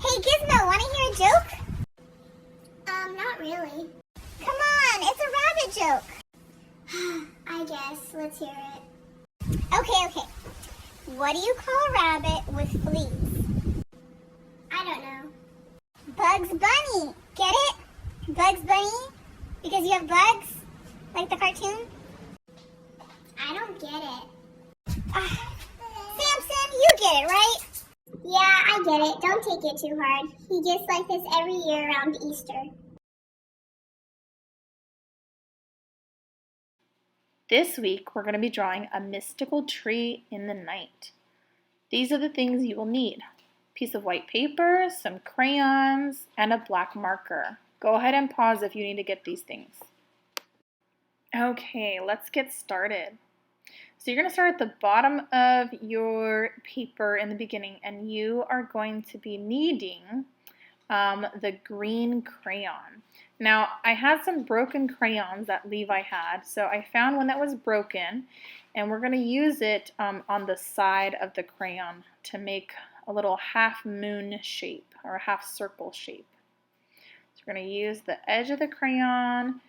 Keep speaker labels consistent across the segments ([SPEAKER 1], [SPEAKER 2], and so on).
[SPEAKER 1] Hey Gizmo, wanna hear a joke?
[SPEAKER 2] Not really.
[SPEAKER 1] Come on, it's a rabbit joke.
[SPEAKER 2] I guess. Let's hear it.
[SPEAKER 1] Okay. What do you call a rabbit with fleas?
[SPEAKER 2] I don't know.
[SPEAKER 1] Bugs Bunny. Get it? Bugs Bunny? Because you have bugs? Like the cartoon?
[SPEAKER 2] I don't get it.
[SPEAKER 1] Samson, you get it, right?
[SPEAKER 2] Yeah, I get it. Don't take it too hard. He gets like this every year around Easter.
[SPEAKER 3] This week, we're going to be drawing a mystical tree in the night. These are the things you will need. A piece of white paper, some crayons, and a black marker. Go ahead and pause if you need to get these things. Okay, let's get started. So you're going to start at the bottom of your paper in the beginning, and you are going to be needing the green crayon. Now, I had some broken crayons that Levi had, so I found one that was broken, and we're going to use it on the side of the crayon to make a little half moon shape or a half circle shape. So we're going to use the edge of the crayon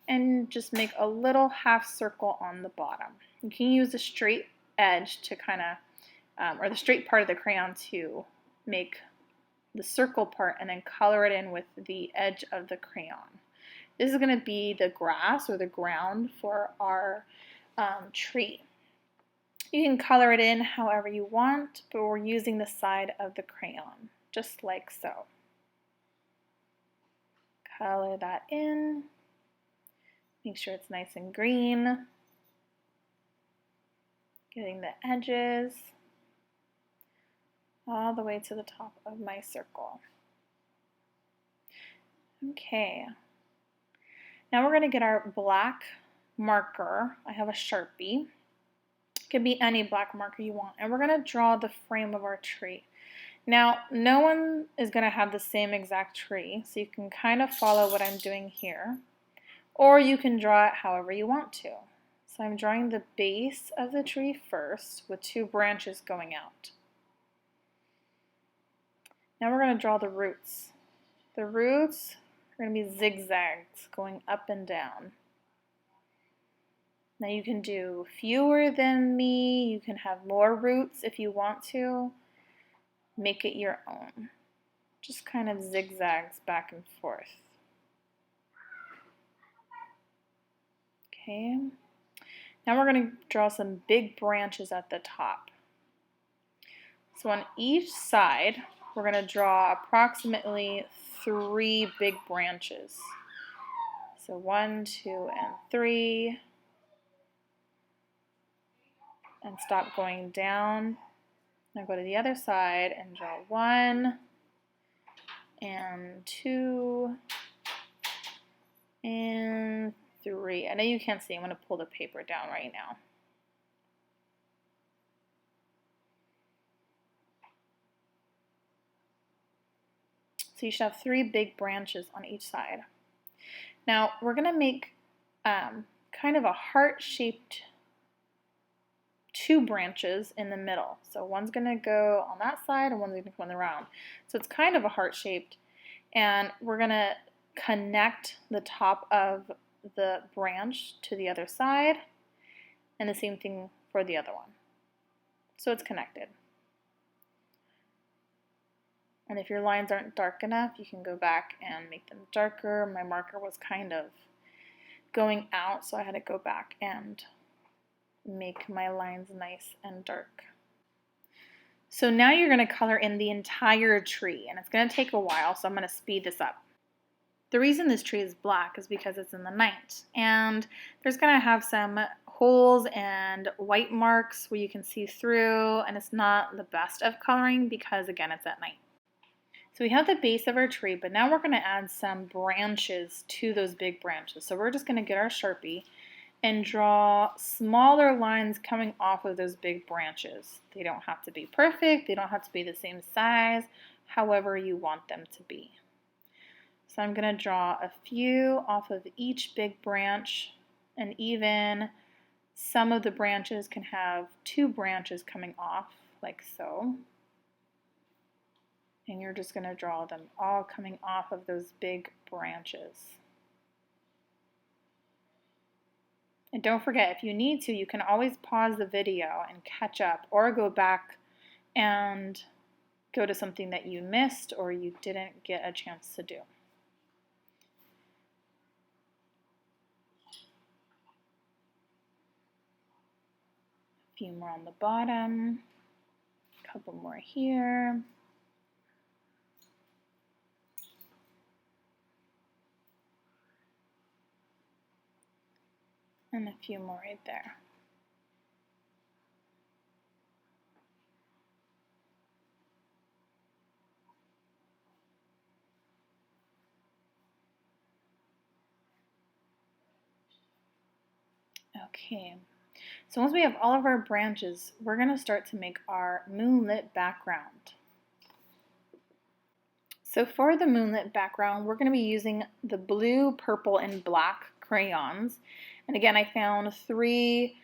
[SPEAKER 3] and just make a little half circle on the bottom. You can use a straight edge to kind of, or the straight part of the crayon to make the circle part and then color it in with the edge of the crayon. This is going to be the grass or the ground for our tree. You can color it in however you want, but we're using the side of the crayon, just like so. Color that in. Make sure it's nice and green. Getting the edges all the way to the top of my circle. Okay. Now we're going to get our black marker. I have a Sharpie. It could be any black marker you want. And we're going to draw the frame of our tree. Now, no one is going to have the same exact tree, so you can kind of follow what I'm doing here. Or you can draw it however you want to. So I'm drawing the base of the tree first with two branches going out. Now we're going to draw the roots. The roots are going to be zigzags going up and down. Now you can do fewer than me, you can have more roots if you want to. Make it your own. Just kind of zigzags back and forth. Okay. Now we're going to draw some big branches at the top. So on each side, we're going to draw approximately 3 big branches. So 1, 2, and 3. And stop going down. Now go to the other side and draw 1, and 2, and 3. I know you can't see. I'm going to pull the paper down right now. So you should have 3 big branches on each side. Now we're going to make kind of a heart-shaped 2 branches in the middle. So one's going to go on that side and one's going to go on the round. So it's kind of a heart-shaped, and we're going to connect the top of the branch to the other side, and the same thing for the other one. So it's connected. And if your lines aren't dark enough, you can go back and make them darker. My marker was kind of going out, so I had to go back and make my lines nice and dark. So now you're going to color in the entire tree, and it's going to take a while, so I'm going to speed this up. The reason this tree is black is because it's in the night, and there's going to have some holes and white marks where you can see through, and it's not the best of coloring because, again, it's at night. So we have the base of our tree, but now we're going to add some branches to those big branches. So we're just going to get our Sharpie and draw smaller lines coming off of those big branches. They don't have to be perfect, they don't have to be the same size, however you want them to be. So I'm going to draw a few off of each big branch, and even some of the branches can have 2 branches coming off, like so. And you're just going to draw them all coming off of those big branches. And don't forget, if you need to, you can always pause the video and catch up, or go back and go to something that you missed or you didn't get a chance to do. A few more on the bottom, a couple more here. And a few more right there. Okay, so once we have all of our branches, we're going to start to make our moonlit background. So for the moonlit background, we're going to be using the blue, purple, and black crayons. And again, I found 3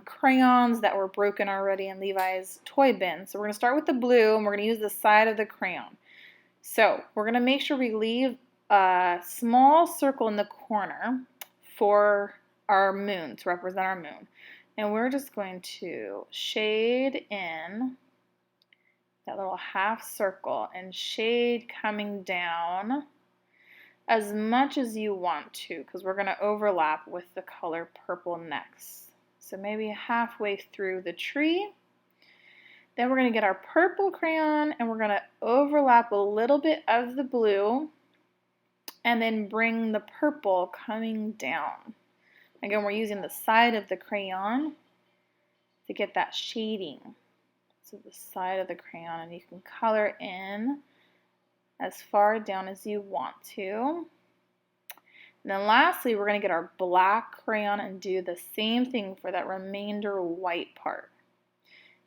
[SPEAKER 3] crayons that were broken already in Levi's toy bin. So we're going to start with the blue, and we're going to use the side of the crayon. So we're going to make sure we leave a small circle in the corner for our moon, to represent our moon. And we're just going to shade in that little half circle and shade coming down as much as you want to, because we're going to overlap with the color purple next. So maybe halfway through the tree. Then we're going to get our purple crayon and we're going to overlap a little bit of the blue and then bring the purple coming down. Again, we're using the side of the crayon to get that shading. So the side of the crayon, and you can color in as far down as you want to. And then lastly, we're going to get our black crayon and do the same thing for that remainder white part.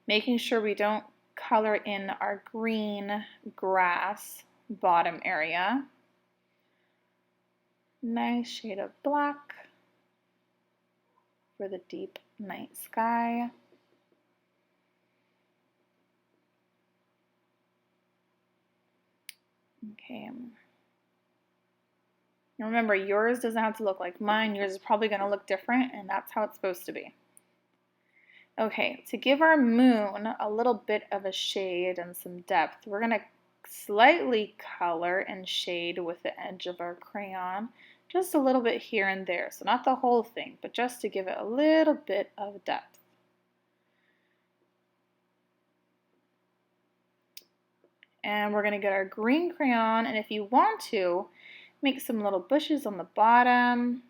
[SPEAKER 3] Making sure we don't color in our green grass bottom area. Nice shade of black for the deep night sky. Okay. Now remember, yours doesn't have to look like mine. Yours is probably going to look different, and that's how it's supposed to be. Okay, to give our moon a little bit of a shade and some depth, we're going to slightly color and shade with the edge of our crayon, just a little bit here and there. So not the whole thing, but just to give it a little bit of depth. And we're going to get our green crayon, and if you want to, make some little bushes on the bottom.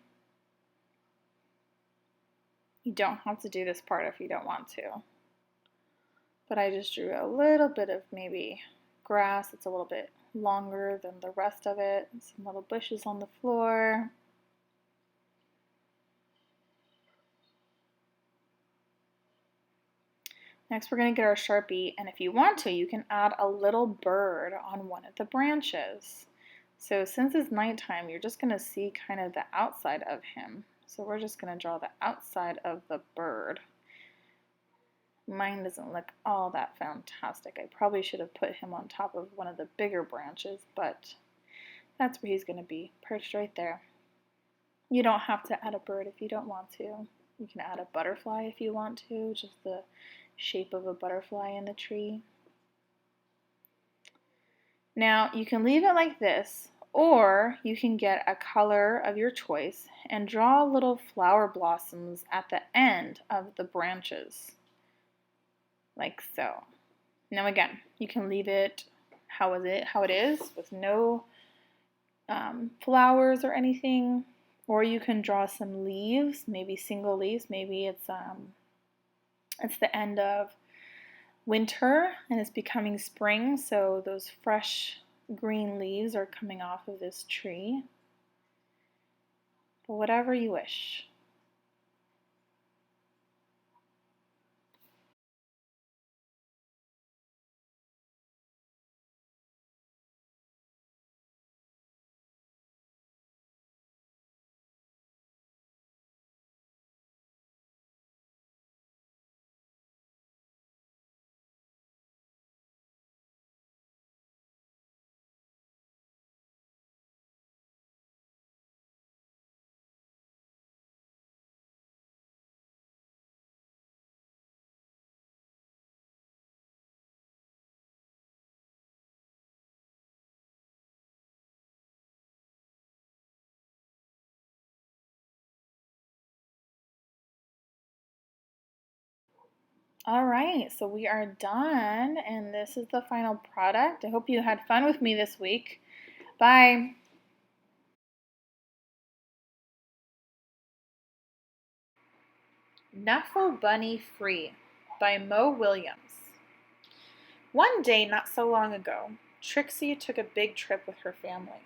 [SPEAKER 3] You don't have to do this part if you don't want to. But I just drew a little bit of maybe grass that's a little bit longer than the rest of it. Some little bushes on the floor. Next, we're going to get our Sharpie, and if you want to, you can add a little bird on one of the branches. So since it's nighttime, you're just going to see kind of the outside of him. So we're just going to draw the outside of the bird. Mine doesn't look all that fantastic. I probably should have put him on top of one of the bigger branches, but that's where he's going to be, perched right there. You don't have to add a bird if you don't want to. You can add a butterfly if you want to, just the shape of a butterfly in the tree. Now, you can leave it like this, or you can get a color of your choice and draw little flower blossoms at the end of the branches, like so. Now again, you can leave it how it is with no flowers or anything, or you can draw some leaves, maybe single leaves. Maybe it's the end of winter and it's becoming spring, so those fresh green leaves are coming off of this tree. But whatever you wish. All right, so we are done, and this is the final product. I hope you had fun with me this week. Bye. Knuffle Bunny Free by Mo Williams. One day not so long ago, Trixie took a big trip with her family.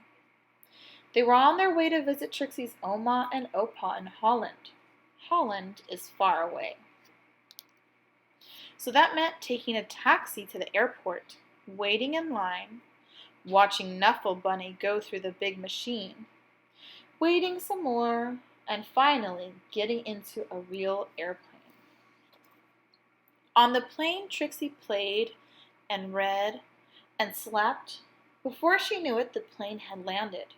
[SPEAKER 3] They were on their way to visit Trixie's Oma and Opa in Holland. Holland is far away. So that meant taking a taxi to the airport, waiting in line, watching Knuffle Bunny go through the big machine, waiting some more, and finally getting into a real airplane. On the plane, Trixie played and read and slept. Before she knew it, the plane had landed.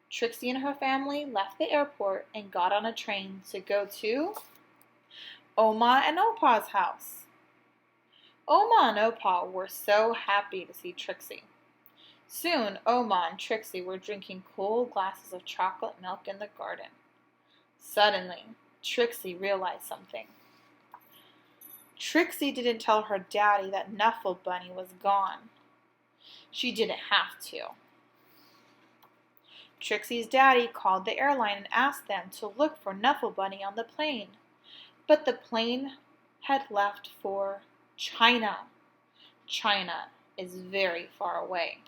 [SPEAKER 3] Trixie and her family left the airport and got on a train to go to Oma and Opa's house. Oma and Opa were so happy to see Trixie. Soon, Oma and Trixie were drinking cool glasses of chocolate milk in the garden. Suddenly, Trixie realized something. Trixie didn't tell her daddy that Knuffle Bunny was gone. She didn't have to. Trixie's daddy called the airline and asked them to look for Knuffle Bunny on the plane. But the plane had left for China. China is very far away.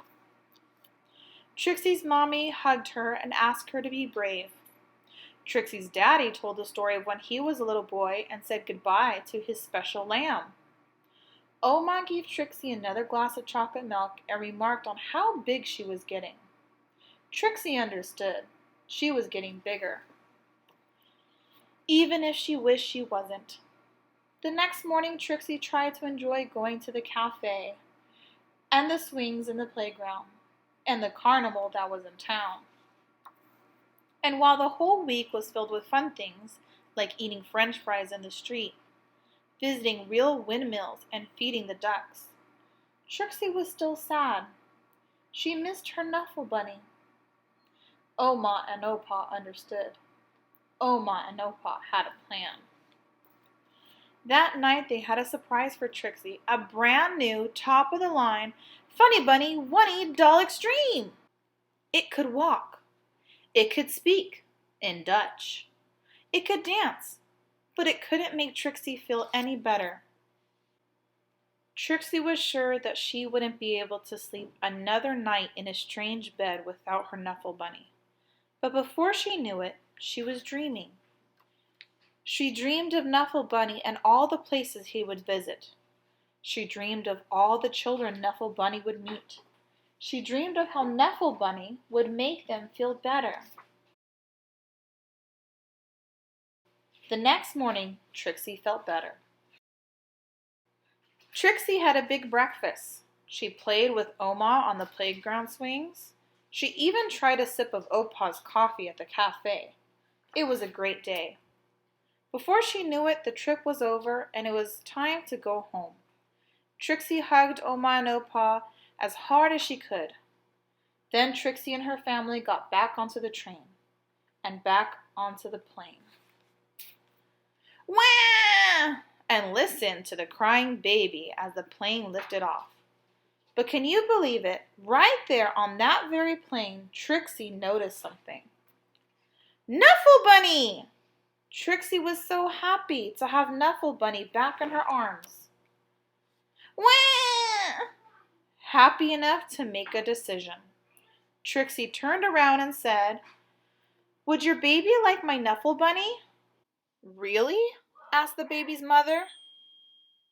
[SPEAKER 3] Trixie's mommy hugged her and asked her to be brave. Trixie's daddy told the story of when he was a little boy and said goodbye to his special lamb. Oma gave Trixie another glass of chocolate milk and remarked on how big she was getting. Trixie understood. She was getting bigger, even if she wished she wasn't. The next morning, Trixie tried to enjoy going to the cafe and the swings in the playground and the carnival that was in town. And while the whole week was filled with fun things, like eating French fries in the street, visiting real windmills, and feeding the ducks, Trixie was still sad. She missed her Knuffle Bunny. Oma and Opa understood. Oma and Opa had a plan. That night they had a surprise for Trixie, a brand new, top-of-the-line, Funny Bunny One-E Doll Extreme. It could walk. It could speak in Dutch. It could dance, but it couldn't make Trixie feel any better. Trixie was sure that she wouldn't be able to sleep another night in a strange bed without her Knuffle Bunny. But before she knew it, she was dreaming. She dreamed of Knuffle Bunny and all the places he would visit. She dreamed of all the children Knuffle Bunny would meet. She dreamed of how Knuffle Bunny would make them feel better. The next morning, Trixie felt better. Trixie had a big breakfast. She played with Oma on the playground swings. She even tried a sip of Opa's coffee at the cafe. It was a great day. Before she knew it, the trip was over and it was time to go home. Trixie hugged Oma and Opa as hard as she could. Then Trixie and her family got back onto the train and back onto the plane. Wah! And listened to the crying baby as the plane lifted off. But can you believe it? Right there on that very plane, Trixie noticed something. Knuffle Bunny! Trixie was so happy to have Knuffle Bunny back in her arms. Wah! Happy enough to make a decision. Trixie turned around and said, "Would your baby like my Knuffle Bunny?" "Really?" asked the baby's mother.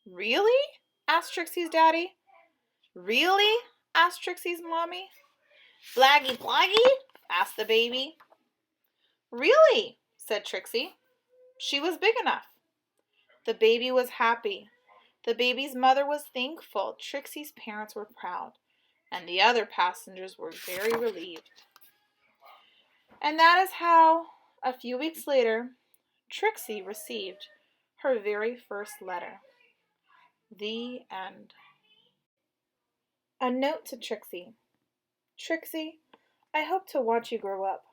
[SPEAKER 3] "Really?" asked Trixie's daddy. "Really?" asked Trixie's mommy. "Blaggy blaggy?" asked the baby. "Really?" said Trixie. She was big enough. The baby was happy. The baby's mother was thankful. Trixie's parents were proud. And the other passengers were very relieved. And that is how, a few weeks later, Trixie received her very first letter. The end. A note to Trixie. Trixie, I hope to watch you grow up,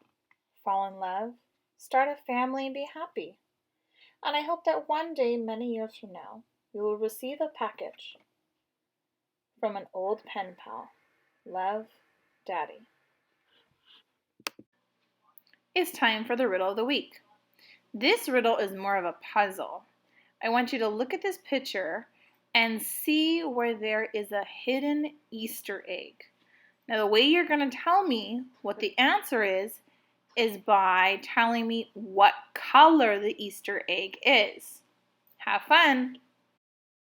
[SPEAKER 3] fall in love, start a family, and be happy. And I hope that one day, many years from now, You will receive a package from an old pen pal. Love, Daddy. It's time for the riddle of the week. This riddle is more of a puzzle. I want you to look at this picture and see where there is a hidden Easter egg. Now, the way you're going to tell me what the answer is by telling me what color the Easter egg is. Have fun!